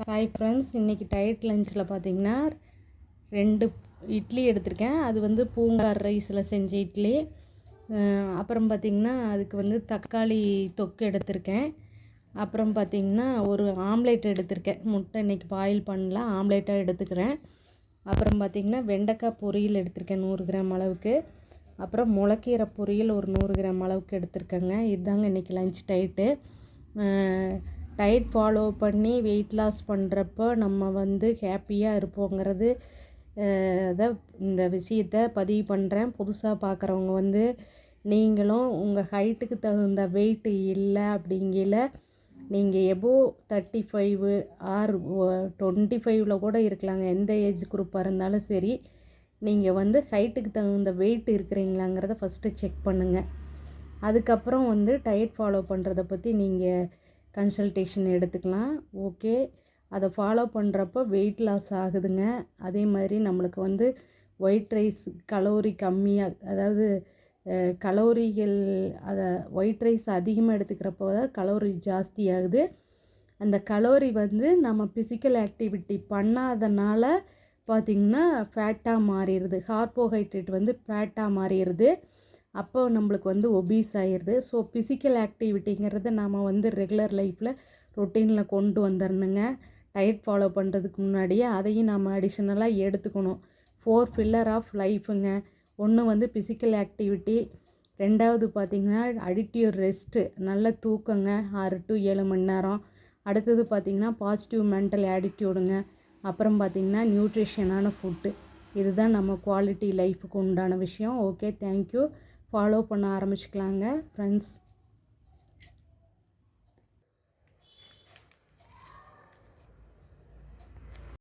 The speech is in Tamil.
ஹாய் ஃப்ரெண்ட்ஸ், இன்றைக்கி டயட் லஞ்சில் பார்த்திங்கன்னா 2 இட்லி எடுத்திருக்கேன். அது வந்து பூங்கார் ரைஸில் செஞ்ச இட்லி. அப்புறம் பார்த்திங்கன்னா அதுக்கு தக்காளி தொக்கு எடுத்திருக்கேன். அப்புறம் பார்த்திங்கன்னா ஒரு ஆம்லேட் எடுத்திருக்கேன். முட்டை இன்றைக்கி பாயில் பண்ணல, ஆம்லேட்டாக எடுத்துக்கிறேன். அப்புறம் பார்த்திங்கன்னா வெண்டைக்காய் பொரியல் எடுத்திருக்கேன் 100 கிராம் அளவுக்கு. அப்புறம் முளைக்கீரை பொரியல் ஒரு 100 கிராம் அளவுக்கு எடுத்திருக்கேங்க. இதுதாங்க இன்றைக்கி லஞ்ச் டயட்டு. டயட் ஃபாலோ பண்ணி வெயிட் லாஸ் பண்ணுறப்போ நம்ம ஹாப்பியாக இருப்போங்கிறது இந்த விஷயத்தை பதிவு பண்ணுறேன். புதுசாக பார்க்குறவங்க நீங்களும் உங்கள் ஹைட்டுக்கு தகுந்த வெயிட் இல்லை அப்படிங்கல நீங்கள் எபோவ் 35 ஆர் 25 கூட இருக்கலாங்க. எந்த ஏஜ் குரூப்பாக இருந்தாலும் சரி, நீங்கள் ஹைட்டுக்கு தகுந்த வெயிட் இருக்கிறீங்களாங்கிறத ஃபஸ்ட்டு செக் பண்ணுங்கள். அதுக்கப்புறம் டயட் ஃபாலோ பண்ணுறத பற்றி நீங்கள் கன்சல்டேஷன் எடுத்துக்கலாம். ஓகே, அதை ஃபாலோ பண்ணுறப்போ வெயிட் லாஸ் ஆகுதுங்க. அதே மாதிரி நம்மளுக்கு ஒயிட் ரைஸ் கலோரி கம்மியாக, அதாவது கலோரிகள், அதை ஒயிட் ரைஸ் அதிகமாக எடுத்துக்கிறப்போ தான் கலோரி ஜாஸ்தி ஆகுது. அந்த கலோரி நம்ம ஃபிசிக்கல் ஆக்டிவிட்டி பண்ணாதனால பார்த்திங்கன்னா ஃபேட்டாக மாறிடுது. கார்போஹைட்ரேட் ஃபேட்டாக மாறிடுது. அப்போ நம்மளுக்கு ஒபீஸ் ஆயிடுது. ஸோ ஃபிசிக்கல் ஆக்டிவிட்டிங்கிறது நம்ம ரெகுலர் லைஃப்பில் ரொட்டீனில் கொண்டு வந்துடணுங்க. டயட் ஃபாலோ பண்ணுறதுக்கு முன்னாடியே அதையும் நம்ம அடிஷ்னலாக எடுத்துக்கணும். 4 பில்லர் ஆஃப் லைஃபுங்க. ஒன்று ஃபிசிக்கல் ஆக்டிவிட்டி, ரெண்டாவது பார்த்திங்கன்னா அடிக்டிவ் ரெஸ்ட்டு, நல்ல தூக்கங்க, 6 to 7 மணி நேரம். அடுத்தது பார்த்திங்கன்னா பாசிட்டிவ் மென்டல் ஆட்டிடியூடுங்க. அப்புறம் பார்த்திங்கன்னா நியூட்ரிஷனான ஃபுட்டு. இதுதான் நம்ம குவாலிட்டி லைஃபுக்கு உண்டான விஷயம். Okay, thank you. ஃபாலோ பண்ண ஆரம்பிச்சுக்கலாங்க ஃப்ரெண்ட்ஸ்.